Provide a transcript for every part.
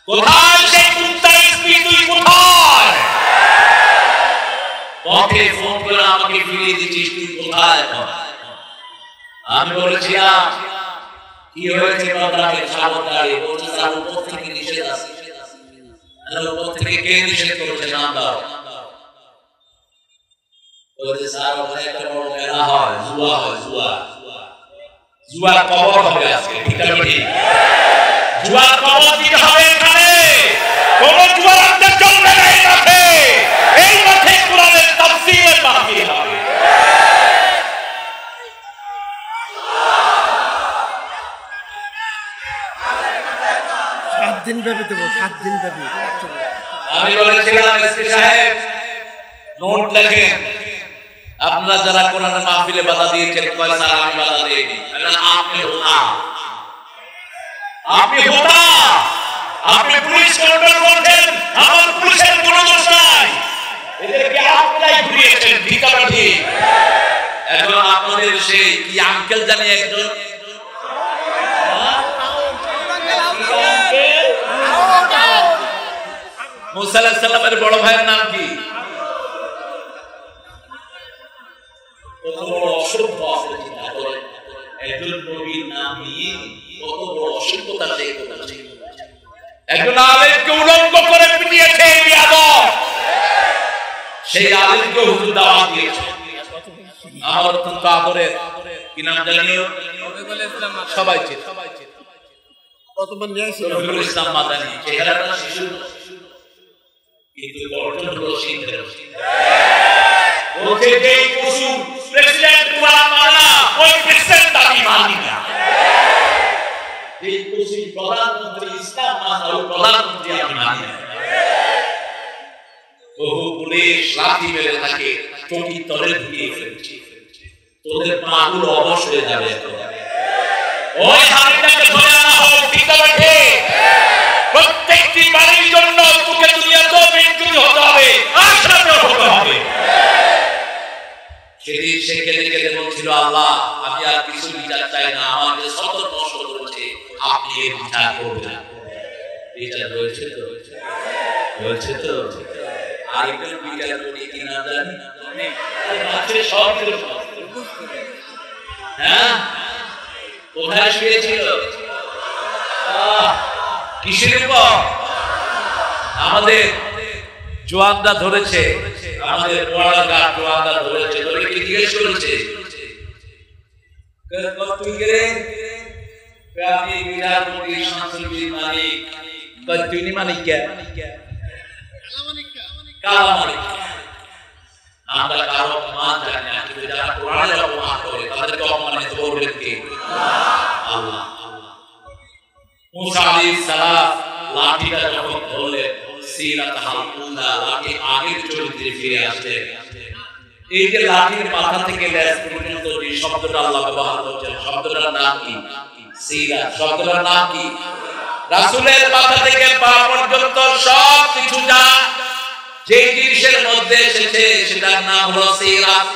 কোথায় সেই কুত্তার স্ত্রী, তুই কোথায়? পথে ফোন করে আমাকে ফিরিয়ে দিচ্ছিস, তুই কোথায়? আমি বলেছিলাম কি হয়েছে বাবাকে সাবধানে বলছে, স্যার উপর থেকে নিষেধ আছে। উপর থেকে কে নিষেধ করেছে, নাম দাও। বলছে স্যার ওখানে একটা বড় মেলা হয়, জুয়া হয়, জুয়ার কবর হবে আজকে। ঠিক আছে, ঠিক জুয়ার কবর দিতে হবে এখানে। কোন জুয়ার আড্ডা চলবে না এই মাঠে। এই মাঠে কোরআনের তাফসীরের মাহফিল হবে। আমি বলেছিলাম এসপি সাহেব নোট লেখেন, আপনারা যারা কোরআনের মাহফিলে বাধা দিয়েছেন, কয় স্যার আমি বাধা দেইনি। আপনি হোতা, আপনি হোতা, আপনি পুলিশ কন্ট্রোল করছেন, আমার পুলিশের কোনো দোষ নাই। এদেরকে আপনারাই ঘুরিয়েছেন। ঠিক আছে, ঠিক। এখন আপনাদের সেই কি আঙ্কেল জানি একজন, মুসা আলাইহিস সালামের বড় ভাইয়ের নাম কি? কত বড় অসভ্য আছে চিন্তা করেন। একজন নবীর নাম নিয়ে কত বড় অসভ্যতা সেই করেছে। একজন আলেমকে উলঙ্গ করে পিটিয়েছে এই বিয়াদব। সেই আলেমকে হুজুর দাওয়াত দিয়েছে। আমার অত্যন্ত আদরের কি নাম জানিও, সবাই চেনে, কতবার নিয়ে আসে রফিকুল ইসলাম মাদানী। চেহারাটা শিশু কিন্তু গঠন হলো সিংহের। বলছে যে কুসুম প্রেসিডেন্ট কোরআন মানে না, ওই প্রেসিডেন্ট আমি মানি না। এই কুসুম প্রধানমন্ত্রী ইসলাম মানে, ওই প্রধানমন্ত্রী আমি মানি না। বহু পুলিশ লাঠি মেরে থাকে, চৌকির তলে ঢুকিয়ে ফেলছে। তোদের পাগুলো অবশ হয়ে যাবে। ওই হারিটাকে ধরে আনা হোক। ঠিক আছে, প্রত্যেকটি বাড়ির জন্য তোকে দুনিয়াতেও বিক্রি হতে হবে, আখিরাতেও হতে হবে। সেদিন সে কেঁদে কেঁদে বলছিল, আল্লাহ আমি আর কিছু বিচার চাই না, আমাকে শত নষ্ট করেছে, আপনি এর বিচার করবেন। বিচার হয়েছে তো, হয়েছে তো। আরেকজন বিচার করি কিনা জানি আছে সব। হ্যাঁ, কোথায় শুয়েছিল? কিসের উপর? আমাদের জোয়ানরা ধরেছে, আমাদের পড়াগার জোয়ানরা ধরেছে। ধরে কি জিজ্ঞেস করেছে, তুই কে রে? আমি বিচারপতি শামসুল মালিক। তুই নি মালিক কে? কালা মালিক। আমরা কারো মান জানি না, কিন্তু যারা কোরআনের অপমান করে তাদেরকে অপমানিত করবেন কে? আল্লাহ। মুসা আলাইহিস সালাম লাঠিটা যখন ধরলেন, সিরাতাল উলা, লাঠি আগের চরিত্রে ফিরে আসলেন। এই যে লাঠির মাথা থেকে লেজ পর্যন্ত যে শব্দটা আল্লাহ ব্যবহার করেছেন, শব্দটার নাম কি? সিরা। শব্দটার নাম কি? রাসূলের মাথা থেকে পা পর্যন্ত সব কিছু যা যে জিনিসের মধ্যে এসেছে সেটার নাম হলো সিরাত।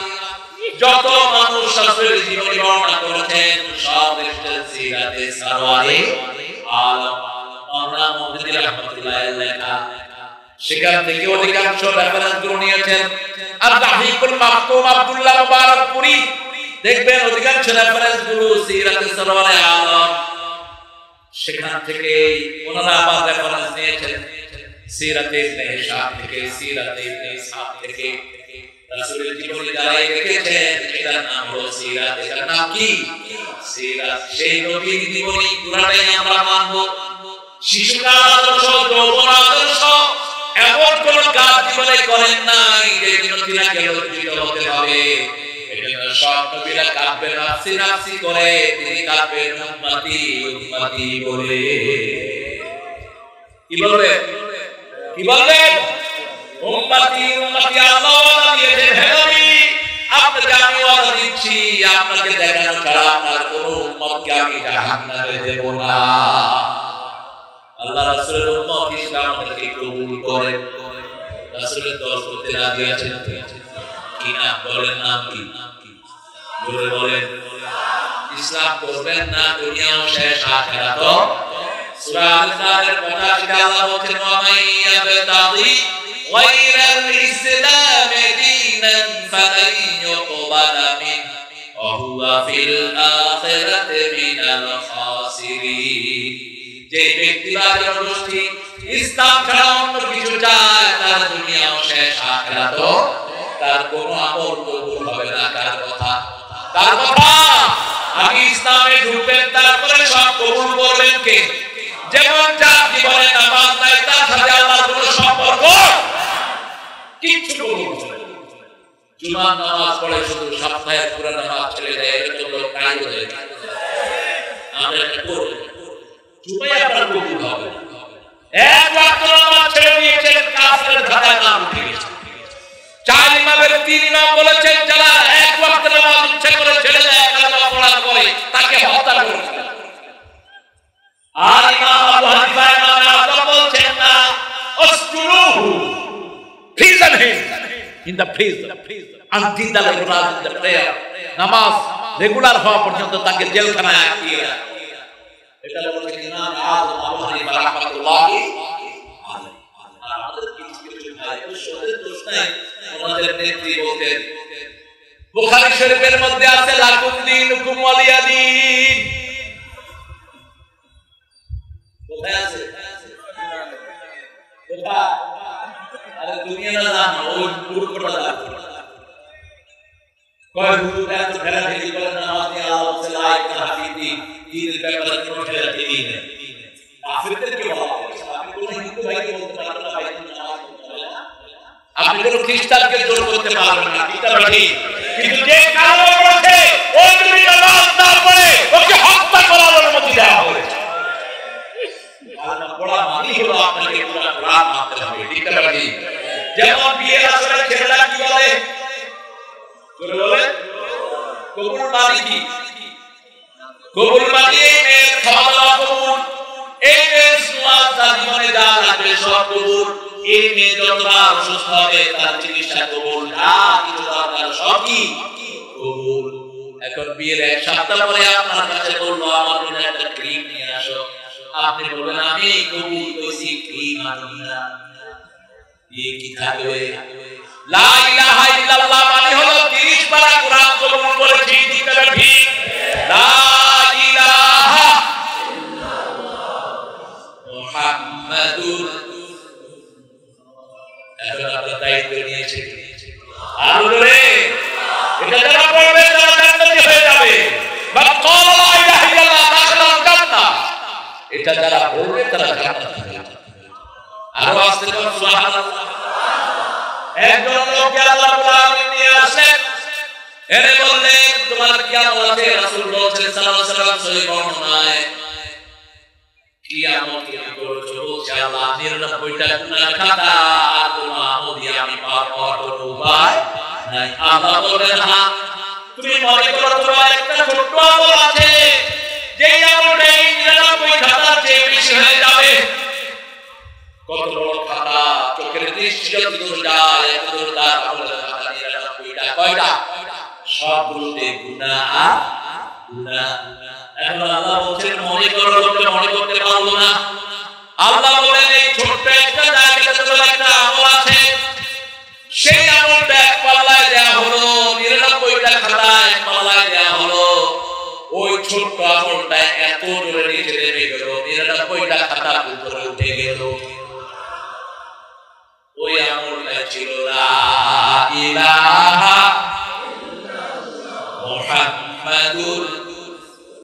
যত মানুষ রাসূলের জীবনী বর্ণনা করেছেন সব এসেছে সিরাতে সারওয়ারে আলম আমরা মুহাম্মদ রাহমাতুল্লাহ লেখা। সেখান থেকে অধিকাংশ রেফারেন্স গুলো নিয়েছেন। আর দাহিকুল মাকতুম আব্দুল্লাহ মুবারকপুরি দেখবেন অধিকাংশ রেফারেন্স গুলো সিরাতে সারওয়ারে আলম। সেখান থেকে ওনারা আবার রেফারেন্স নিয়েছেন সিরাতে ইবনে হিশাম থেকে, সিরাতে ইবনে ইসহাক থেকে। রাসূলের জীবনী যারা লিখেছেন এটার নাম হলো সিরাত। এটার নাম কি? সিরাত। সেই নবীর জীবনী পুরাটাই আমরা মানব। শিশুকাল আদর্শ, যৌবন আদর্শ, এমন কোন কাজ জীবনে করেন নাই যে নবীরা লজ্জিত হতে হবে। এজন্য সব নবীরা কাঁদবে নাফসি নাফসি করে, তিনি কাঁদবেন উম্মতি উম্মতি বলে। কি বলবে? কি বলবেন? উম্মতি উম্মতি। আল্লাহ ওয়াদা দিয়েছেন, হে নবী আপনাকে আমি ওয়াদা দিচ্ছি, আপনাকে দেখানো ছাড়া আপনার কোন উম্মতকে আমি জাহান্নামে দেব না। আল্লাহ রাসূলের উম্মত ইসলাম আমাদেরকে কবুল করেন। রাসূলের দোয়া করতে রাজি আছেন কি না? বলেন নাম কি? বলে বলেন। ইসলাম করবেন না, দুনিয়াও শেষ, আখিরাতও সূরা আল-ইসরা'র 85 আল্লাহ বলেন ওয়া মাইয়াবতাগি গায়রাল ইসলামি দীনান ফালান ইউকবালা মিনহু ওয়া হুয়া ফিল আখিরাতি মিনাল খাসিরিন। যে ব্যক্তি বা জনগোষ্ঠী ইসলাম ছাড়া অন্য কিছু চায় তার দুনিয়াও শেষ, আখিরাতও তার কোনো আমল কবুল হবে না। কার কথা? কার কথা? আগে ইসলামে ঢুকবেন তারপরে সব কবুল করবেন কে? যেমন যার জীবনে নামাজ নাই তার সাথে আল্লাহর কোনো সম্পর্ক কিচ্ছু কবুল হবে না। জুমার নামাজ পড়ে শুধু সপ্তাহে পুরো নামাজ ছেড়ে দেয়, এটা তো কাজ হয়ে যায়। আমরা এটা করব, জুমায় আপনার কবুল হবে। এক ওয়াক্ত নামাজ ছেড়ে দিয়েছেন, কাফেরের ধারায় নাম উঠে গেছে। চার ইমামের তিন ইমাম বলেছেন যারা এক ওয়াক্ত নামাজ ইচ্ছা করে ছেড়ে দেয় কালেমা পড়ার পরে তাকে হত্যা করতে। আর ইমাম আবু হানিফা ইমাম আযম বলছেন না, উসজুনুহু prison him in the prison until the regular in the prayer, নামাজ রেগুলার হওয়া পর্যন্ত তাকে জেলখানায় আটকিয়ে রাখা। এটা বলেছেন ইমাম আযম আবু হানিফা রাহমাতুল্লাহি আলাইহি। আমাদের কিছু কিছু ভাই ওদের দোষ নাই, ওনাদের নেত্রী বলতেন বুখারী শরীফের মধ্যে আছে লাকুম দীনুকুম ওয়ালিয়া দীন। কোথায় আছে? কোথায়? আরে দুনিয়া না জানো, ওই পুরোটা জানো। কয় হুজুর এত ফেরাফেরি করেন নামাজ নিয়ে, আল্লাহ বলছে লা ইলাহা ফিদ্দীন, দ্বীনের ব্যাপারে কোনো ফেরাফেরি নেই। কাফেরদেরকে বলা হয়েছে, আপনি কোন হিন্দু ভাইকে বলতে পারবেন না ভাই তুমি নামাজ পড়তে হবে না, আপনি কোন খ্রিস্টানকে জোর করতে পারবেন না, ঠিক না ঠিক? কিন্তু যে কালো বলেছে ও যদি নামাজ না পড়ে ওকে হত্যা করার অনুমতি দেওয়া হয়েছে। কারণ পড়া মানে হলো আপনাকে পুরো কোরআন মানতে হবে, ঠিক না ঠিক? যেমন বিয়ের আসরে ছেলেরা কি বলে? বলে কবুল মানে কি? কবুল মানে এই মেয়ের খাওয়া দাওয়া কবুল, এই মেয়ের সওয়াল তার জীবনে যা লাগবে সব কবুল, এই মেয়ে যতবার অসুস্থ হবে তার চিকিৎসা কবুল, যা কিছু দরকার সব কি কবুল। এখন বিয়ের এক সপ্তাহ পরে আপনার কাছে বলবো আমার জন্য একটা ক্রিম নিয়ে আসো, আপনি বলবেন আমি কবুল কইছি, ক্রিম আনি না, এই কি থাকবে? লা ইলাহা ইল্লাল্লাহ মানে হলো 30 পারা কোরআন কবুল করেছি, ঠিক না ঠিক? লা ইলাহা মুহাম্মাদুর, এখন আপনার দায়িত্ব নিয়েছে। আর বলে এটা যারা পড়বে তারা জান্নাতি হয়ে যাবে। মান ক্বালা লা ইলাহা ইল্লাল্লাহ দাখালাল জান্নাহ, এটা যারা পড়বে তারা জান্নাতে যাবে। আর আস্তে করে সুবহানাল্লাহ। একজন লোককে আল্লাহ রাব্বুল আলামিন নিয়ে আসলেন, এনে বললেন তোমার কি আমল আছে? রাসূল বলেছেন সাল্লাল্লাহু আলাইহি ওয়াসাল্লাম সহিহ বর্ণনায়, কি আমল তুমি করেছো? বলছে আল্লাহ 99টা গুনার খাতা, আর তোমার আমল দিয়ে আমি পার হওয়ার কোনো উপায় নাই। আল্লাহ বললেন হ্যাঁ, তুমি মনে করো তোমার একটা ছোট্ট আমল আছে, যেই আমলটা এই 99 খাতার চেয়ে বেশি হয়ে যাবে। কত বড় খাতা, চোখের দৃষ্টি যদি দূর যায় এত দূর তার আমলের খাতা 99টা, কয়টা? সবগুলোতে গুনাহ গুনাহ। এখন আল্লাহ বলেন মনে করো, লোকটা মনে করতে পারলো না। আল্লাহ বলেন এই ছোট্ট একটা জায়গাতে তোমার একটা আমল আছে, সেই আমলটা এক পাল্লায় দেয়া হলো, 99টা খাতা এক পাল্লায় দেয়া হলো। ওই ছোট্ট আমলটা এত জোরে নিচে নেমে গেল, 99টা খাতা উপরে উঠে গেল। ওই আমলটা ছিল লা ইলাহা ইল্লাল্লাহ মুহাম্মাদুর